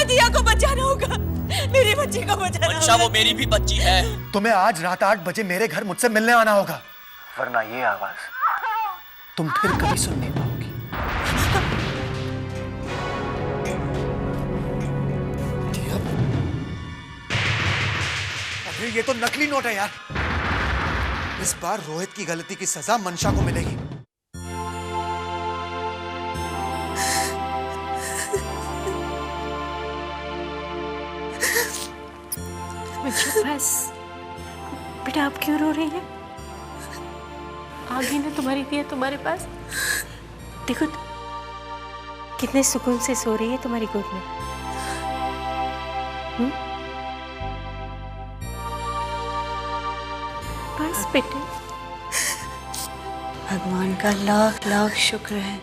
दिया को बचाना होगा, मेरी बच्ची को बचाना मंशा, होगा। वो मेरी भी बच्ची है। तुम्हें आज रात 8 बजे मेरे घर मुझसे मिलने आना होगा, वरना ये आवाज तुम फिर कभी सुन नहीं पाओगी। अरे ये तो नकली नोट है यार। इस बार रोहित की गलती की सजा मंशा को मिलेगी। बस बेटा, आप क्यों रो रही हैं? आ गई ना तुम्हारी दिया तुम्हारे पास। देखो कितने सुकून से सो रही है तुम्हारी गोद में। बस बेटे। भगवान का लाख लाख शुक्र है।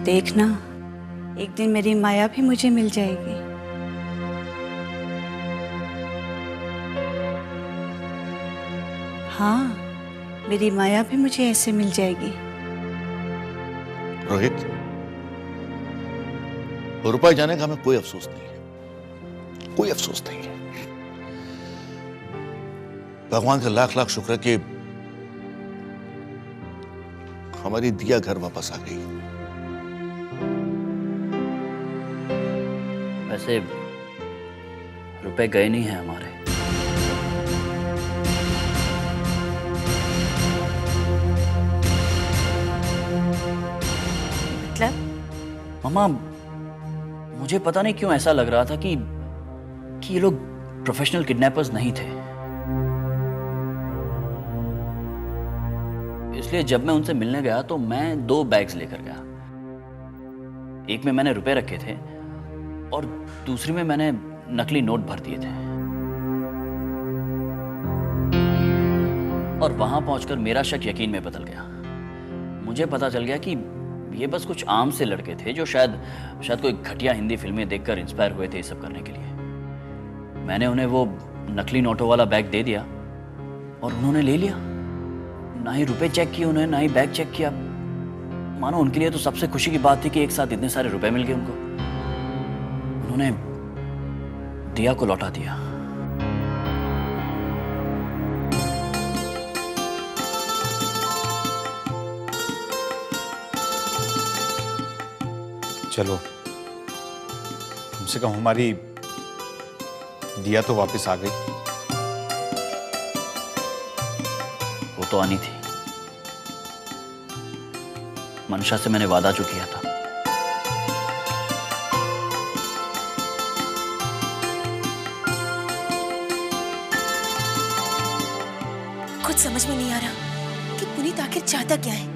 देखना, एक दिन मेरी माया भी मुझे मिल जाएगी। हाँ, मेरी माया भी मुझे ऐसे मिल जाएगी। रोहित, रुपए जाने का हमें कोई अफसोस नहीं है, कोई अफसोस नहीं है। भगवान का लाख लाख शुक्र है कि हमारी दिया घर वापस आ गई। वैसे रुपए गए नहीं हैं हमारे। मतलब मामा, मुझे पता नहीं क्यों ऐसा लग रहा था कि ये लोग प्रोफेशनल किडनैपर्स नहीं थे। इसलिए जब मैं उनसे मिलने गया तो मैं 2 बैग्स लेकर गया। एक में मैंने रुपए रखे थे और दूसरी में मैंने नकली नोट भर दिए थे। और वहां पहुंचकर मेरा शक यकीन में बदल गया। मुझे पता चल गया कि ये बस कुछ आम से लड़के थे जो शायद कोई घटिया हिंदी फिल्में देखकर इंस्पायर हुए थे ये सब करने के लिए। मैंने उन्हें वो नकली नोटों वाला बैग दे दिया और उन्होंने ले लिया। ना ही रुपए चेक किए उन्होंने, ना ही बैग चेक किया। मानो उनके लिए तो सबसे खुशी की बात थी कि एक साथ इतने सारे रुपए मिल गए उनको। उन्होंने दिया को लौटा दिया। चलो, कम से कम हमारी दिया तो वापस आ गई। वो तो आनी थी। मंशा से मैंने वादा जो किया था। कुछ समझ में नहीं आ रहा कि पुनीत आखिर चाहता क्या है,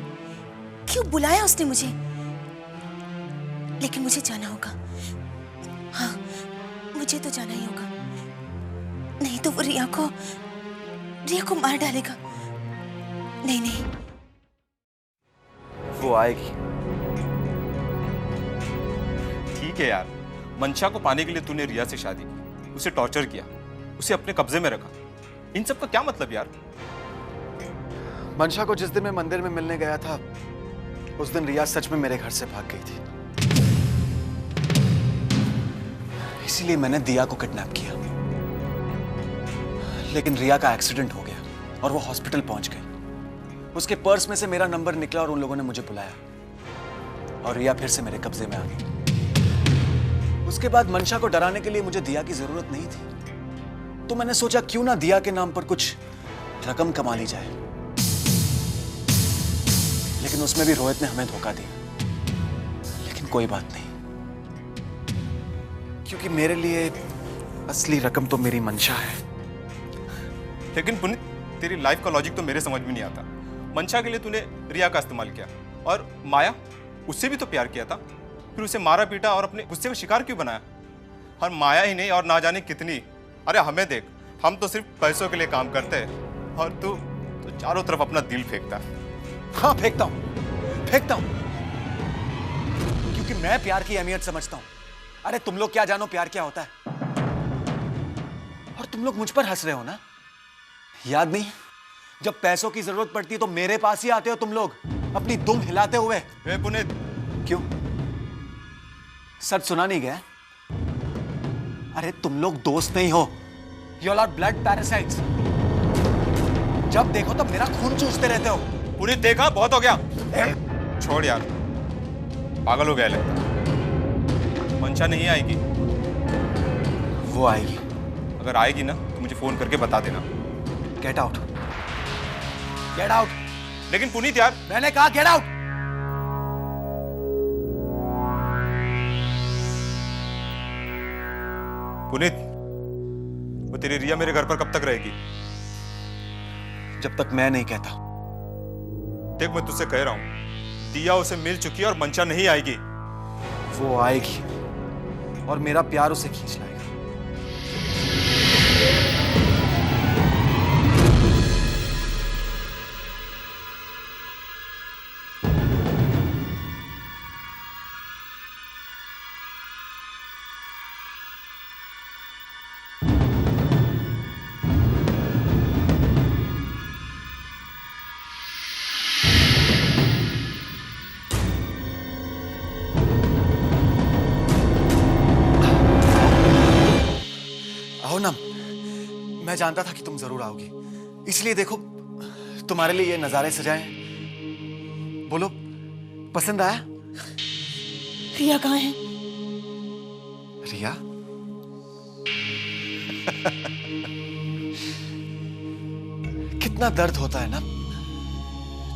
क्यों बुलाया उसने मुझे। लेकिन मुझे जाना होगा। हाँ, मुझे तो जाना ही होगा, नहीं तो वो रिया को मार डालेगा। नहीं नहीं, वो आएगी। ठीक है यार, मंशा को पाने के लिए तूने रिया से शादी की, उसे टॉर्चर किया, उसे अपने कब्जे में रखा। इन सब का क्या मतलब यार? मंशा को जिस दिन मैं मंदिर में मिलने गया था, उस दिन रिया सच में मेरे घर से भाग गई थी। इसीलिए मैंने दिया को किडनैप किया। लेकिन रिया का एक्सीडेंट हो गया और वो हॉस्पिटल पहुंच गई। उसके पर्स में से मेरा नंबर निकला और उन लोगों ने मुझे बुलाया और रिया फिर से मेरे कब्जे में आ गई। उसके बाद मंशा को डराने के लिए मुझे दिया की जरूरत नहीं थी, तो मैंने सोचा क्यों ना दिया के नाम पर कुछ रकम कमा ली जाए। लेकिन उसमें भी रोहित ने हमें धोखा दिया। लेकिन कोई बात नहीं, क्योंकि मेरे लिए असली रकम तो मेरी मंशा है। लेकिन पुनीत, तेरी लाइफ का लॉजिक तो मेरे समझ में नहीं आता। मंशा के लिए तूने रिया का इस्तेमाल किया और माया, उससे भी तो प्यार किया था, फिर उसे मारा पीटा और अपने गुस्से का शिकार क्यों बनाया? और माया ही नहीं और ना जाने कितनी। अरे हमें देख, हम तो सिर्फ पैसों के लिए काम करते हैं और तू तो चारों तरफ अपना दिल फेंकता है। हाँ, फेंकता हूं, क्योंकि मैं प्यार की अहमियत समझता हूं। अरे तुम लोग क्या जानो प्यार क्या होता है? और तुम लोग मुझ पर हंस रहे हो ना? याद नहीं, जब पैसों की जरूरत पड़ती है तो मेरे पास ही आते हो तुम लोग, अपनी दुम हिलाते हुए। पुनीत, क्यों? सच सुना नहीं गया? अरे तुम लोग दोस्त नहीं हो, यू आर ब्लड पैरासाइट्स। जब देखो तब मेरा खून चूसते रहते हो। पुनीत देखा, बहुत हो गया। छोड़ यार, पागल हो गया लगता। मंशा नहीं आएगी। वो आएगी। अगर आएगी ना तो मुझे फोन करके बता देना। Get out, get out. लेकिन पुनीत यार, मैंने कहा गेट आउट। पुनीत, वो तेरी रिया मेरे घर पर कब तक रहेगी? जब तक मैं नहीं कहता। देख, मैं तुझसे कह रहा हूं, दिया उसे मिल चुकी है और मंशा नहीं आएगी। वो आएगी और मेरा प्यार उसे खींच लाएगा। आओ ना, मैं जानता था कि तुम जरूर आओगी, इसलिए देखो तुम्हारे लिए ये नजारे सजाए। बोलो, पसंद आया? रिया कहाँ है? रिया? कितना दर्द होता है ना,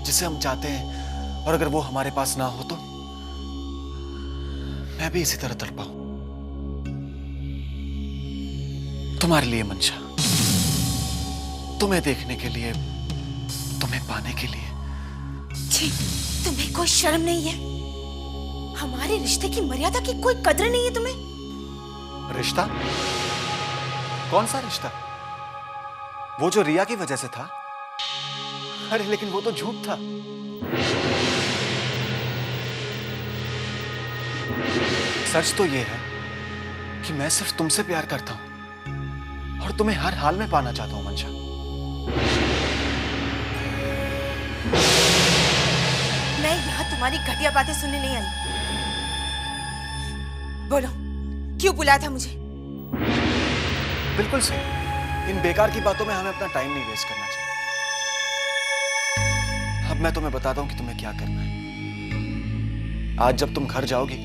जिसे हम चाहते हैं और अगर वो हमारे पास ना हो तो। मैं भी इसी तरह तड़पा हूं तुम्हारे लिए मंशा, तुम्हें देखने के लिए, तुम्हें पाने के लिए। छी, तुम्हें कोई शर्म नहीं है? हमारे रिश्ते की मर्यादा की कोई कदर नहीं है तुम्हें? रिश्ता? कौन सा रिश्ता? वो जो रिया की वजह से था? अरे लेकिन वो तो झूठ था। सच तो ये है कि मैं सिर्फ तुमसे प्यार करता हूं और तुम्हें हर हाल में पाना चाहता हूं मंशा। मैं यहाँ तुम्हारी घटिया बातें सुनने नहीं आई। बोलो, क्यों बुलाया था मुझे? बिल्कुल सही। इन बेकार की बातों में हमें अपना टाइम नहीं वेस्ट करना चाहिए। अब मैं तुम्हें बताता हूं कि तुम्हें क्या करना है। आज जब तुम घर जाओगी,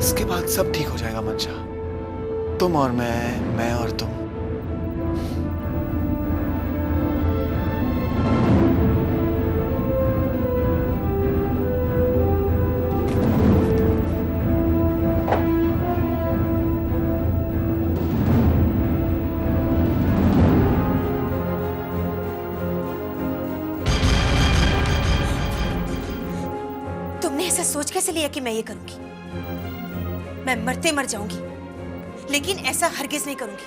इसके बाद सब ठीक हो जाएगा मंशा। तुम और मैं और तुम। तुमने ऐसा सोच कैसे लिया कि मैं ये करूंगी? मैं मरते मर जाऊंगी, लेकिन ऐसा हरगिज नहीं करूंगी।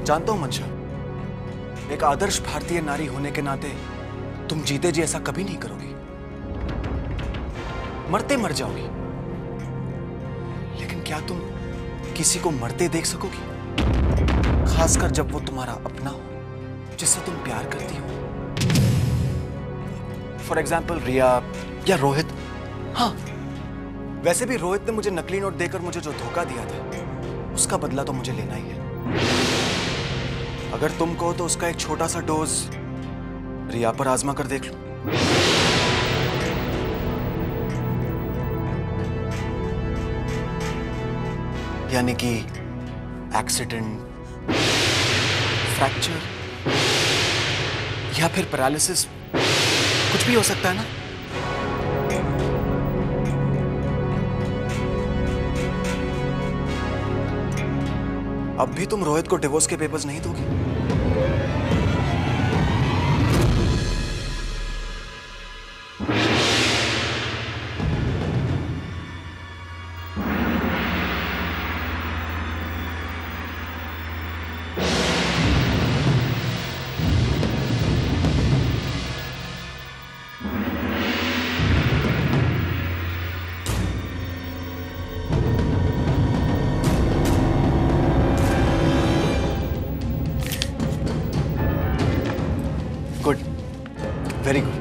जानता हूं मंशा, एक आदर्श भारतीय नारी होने के नाते तुम जीते जी ऐसा कभी नहीं करोगी, मरते मर जाओगी। लेकिन क्या तुम किसी को मरते देख सकोगी? खासकर जब वो तुम्हारा अपना हो, जिससे तुम प्यार करती हो। फॉर एग्जाम्पल रिया या रोहित। हाँ, वैसे भी रोहित ने मुझे नकली नोट देकर मुझे जो धोखा दिया था, उसका बदला तो मुझे लेना ही है। अगर तुम कहो तो उसका एक छोटा सा डोज रिया पर आजमा कर देख लो। यानी कि एक्सीडेंट, फ्रैक्चर या फिर पैरालिसिस, कुछ भी हो सकता है ना। अब भी तुम रोहित को डिवोर्स के पेपर्स नहीं दोगी? Very good.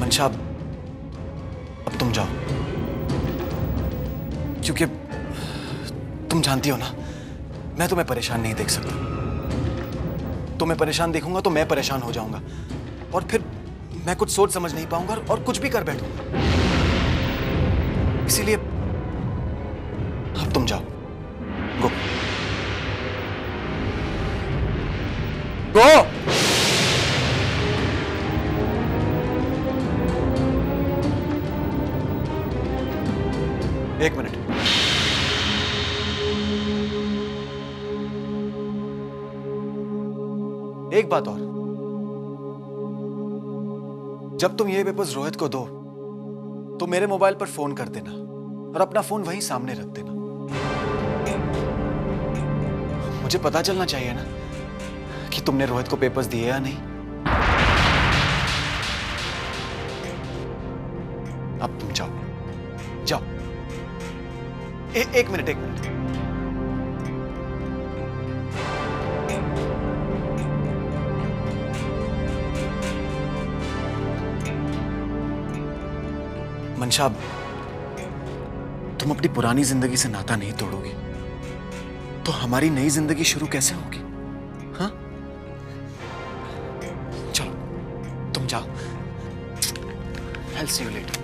मंशा, अब तुम जाओ, क्योंकि तुम जानती हो ना, मैं तुम्हें परेशान नहीं देख सकता। तुम्हें परेशान देखूंगा तो मैं परेशान हो जाऊंगा और फिर मैं कुछ सोच समझ नहीं पाऊंगा और कुछ भी कर बैठूंगा। इसीलिए अब तुम जाओ। गो गो। एक मिनट। एक बात और, जब तुम ये पेपर्स रोहित को दो तो मेरे मोबाइल पर फोन कर देना और अपना फोन वहीं सामने रख देना। मुझे पता चलना चाहिए ना कि तुमने रोहित को पेपर्स दिए या नहीं। अब तुम जाओ, जाओ। एक मिनट, एक मिनट। मंशा, तुम अपनी पुरानी जिंदगी से नाता नहीं तोड़ोगी तो हमारी नई जिंदगी शुरू कैसे होगी? हाँ, चलो तुम जाओ। I'll see you later.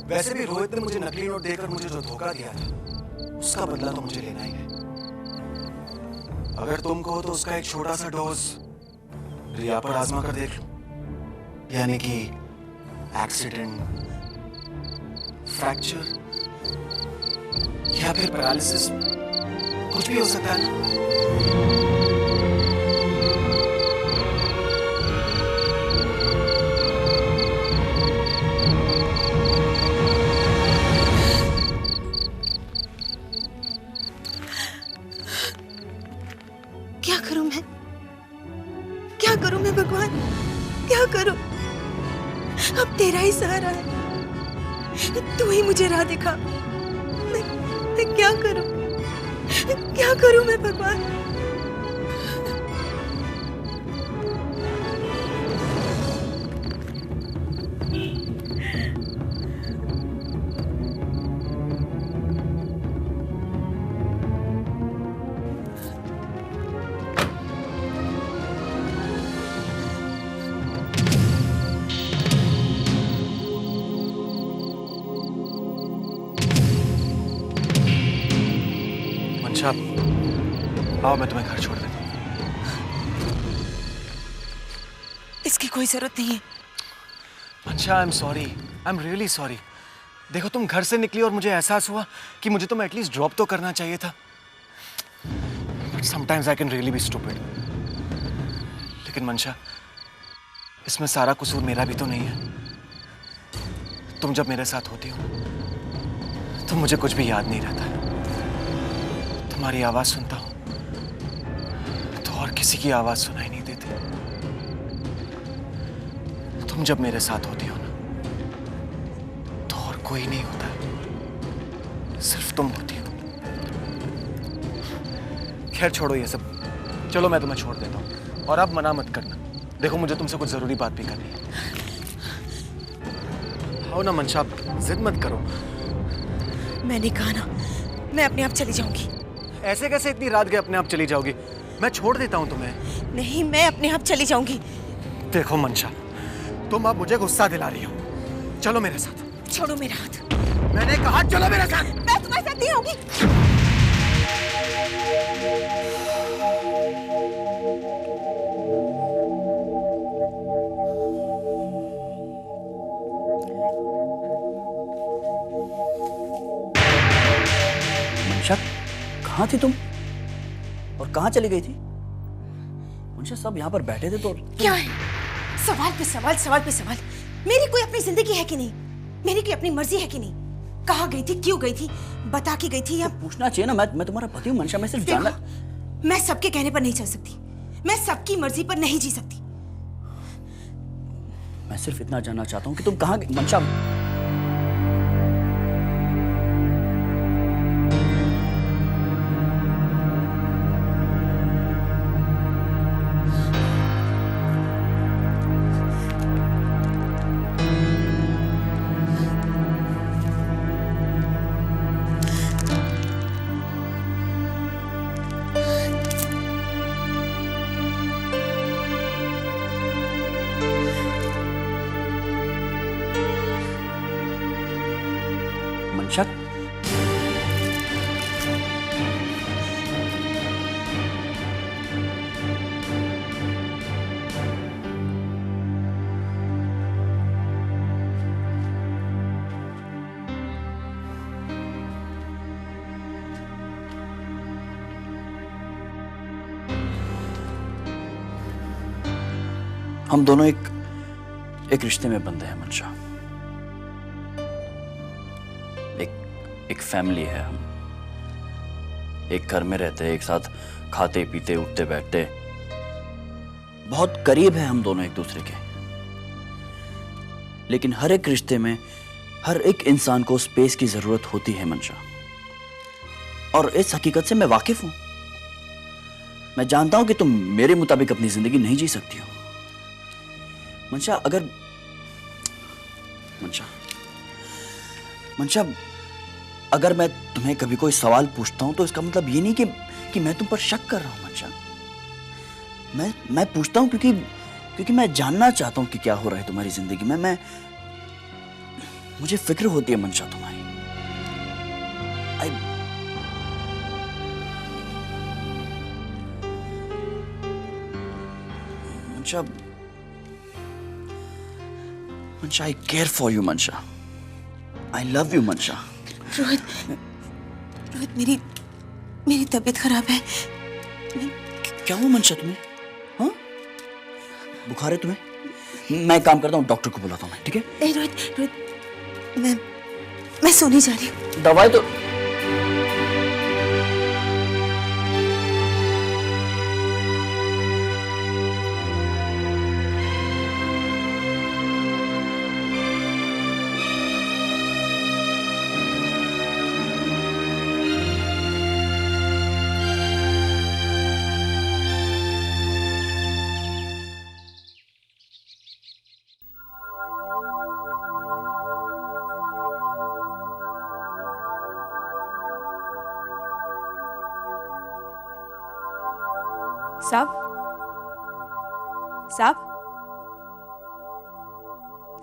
वैसे भी रोहित ने मुझे नकली नोट देकर मुझे जो धोखा दिया था उसका बदला तो मुझे लेना ही है। अगर तुम कहो तो उसका एक छोटा सा डोज रिया पर आजमा कर देख लो, यानी कि एक्सीडेंट, फ्रैक्चर या फिर पैरालिसिस, कुछ भी हो सकता है ना। क्या करूं मैं भगवान, क्या करूं? अब तेरा ही सहारा है, तू ही मुझे राह दिखा। मैं क्या करूं मैं भगवान? आओ, मैं तुम्हें घर छोड़ देता हूँ। इसकी कोई जरूरत नहीं है। अच्छा, I am sorry, I am really sorry. देखो, तुम घर से निकली और मुझे एहसास हुआ कि मुझे तुम्हें एटलीस्ट ड्रॉप तो करना चाहिए था। But sometimes I can really be stupid. लेकिन मंशा, इसमें सारा कसूर मेरा भी तो नहीं है। तुम जब मेरे साथ होती हो तो मुझे कुछ भी याद नहीं रहता। तुम्हारी आवाज सुनता हूं तो और किसी की आवाज सुनाई नहीं देती। तुम जब मेरे साथ होती हो ना तो और कोई नहीं होता, सिर्फ तुम होती हो। खैर छोड़ो ये सब, चलो मैं तुम्हें छोड़ देता हूं। और अब मना मत करना, देखो मुझे तुमसे कुछ जरूरी बात भी करनी है। आओ ना मंशा, जिद मत करो। मैंने कहा ना, मैं अपने आप चली जाऊंगी। ऐसे कैसे इतनी रात गए अपने आप चली जाओगी? मैं छोड़ देता हूं तुम्हें। नहीं, मैं अपने आप चली जाऊंगी। देखो मंशा, तुम अब मुझे गुस्सा दिला रही हो। चलो मेरे साथ। छोड़ो मेरा हाथ। मैंने कहा चलो मेरे साथ। मैं तुम्हारे साथ नहीं आऊंगी। मंशा, कहाँ थी तुम और कहाँ चली गई थी? मंशा सब यहाँ पर बैठे थे तो क्या है? सवाल पे सवाल, सवाल पे सवाल। मेरी कोई अपनी जिंदगी है कि नहीं? मेरी कोई अपनी मर्जी है कि नहीं? कहाँ गई थी, क्यों गई थी, बता के गई थी या पूछना चाहिए ना। मैं तुम्हारा पति हूँ मंशा, मैं सिर्फ जानना। मैं सबके कहने पर नहीं चल सकती, मैं सबकी मर्जी पर नहीं जी सकती। मैं सिर्फ इतना जानना चाहता हूँ कि तुम कहाँ गई मंशा। मंशा, हम दोनों एक रिश्ते में बंधे हैं मंशा। एक फैमिली है हम। एक घर में रहते हैं, एक साथ खाते पीते उठते बैठते, बहुत करीब है हम दोनों एक दूसरे के। लेकिन हर एक रिश्ते में हर एक इंसान को स्पेस की जरूरत होती है मंशा, और इस हकीकत से मैं वाकिफ हूं। मैं जानता हूं कि तुम मेरे मुताबिक अपनी जिंदगी नहीं जी सकती हो मंशा। मंशा, अगर मैं तुम्हें कभी कोई सवाल पूछता हूं तो इसका मतलब ये नहीं कि मैं तुम पर शक कर रहा हूं मंशा। मैं पूछता हूं क्योंकि मैं जानना चाहता हूं कि क्या हो रहा है तुम्हारी जिंदगी में। मुझे फिक्र होती है मंशा तुम्हारी। Mansha, I care for you, Mansha. I love you, Mansha. Rohit, मेरी तबीयत खराब है। क्या हुआ मंशा तुम्हें? हाँ? बुखार है तुम्हें? मैं एक काम करता हूँ, डॉक्टर को बुलाता हूँ मैं, ठीक है? नहीं रोहित, मैं सोने जा रही हूँ। दवाई तो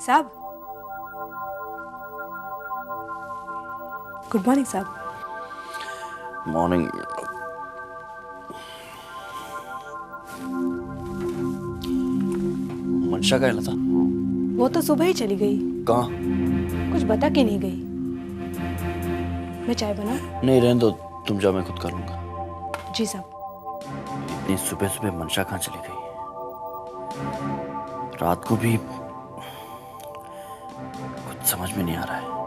साहब, गुड मॉर्निंग साहब। मॉर्निंग। मंशा का था? वो तो सुबह ही चली गई। कहाँ? कुछ बता के नहीं गई। मैं चाय बनाऊं? नहीं रहने दो, तुम जाओ, मैं खुद कर लूंगा। जी साहब। इतनी सुबह सुबह मंशा कहाँ चली गई? रात को भी कुछ समझ में नहीं आ रहा है।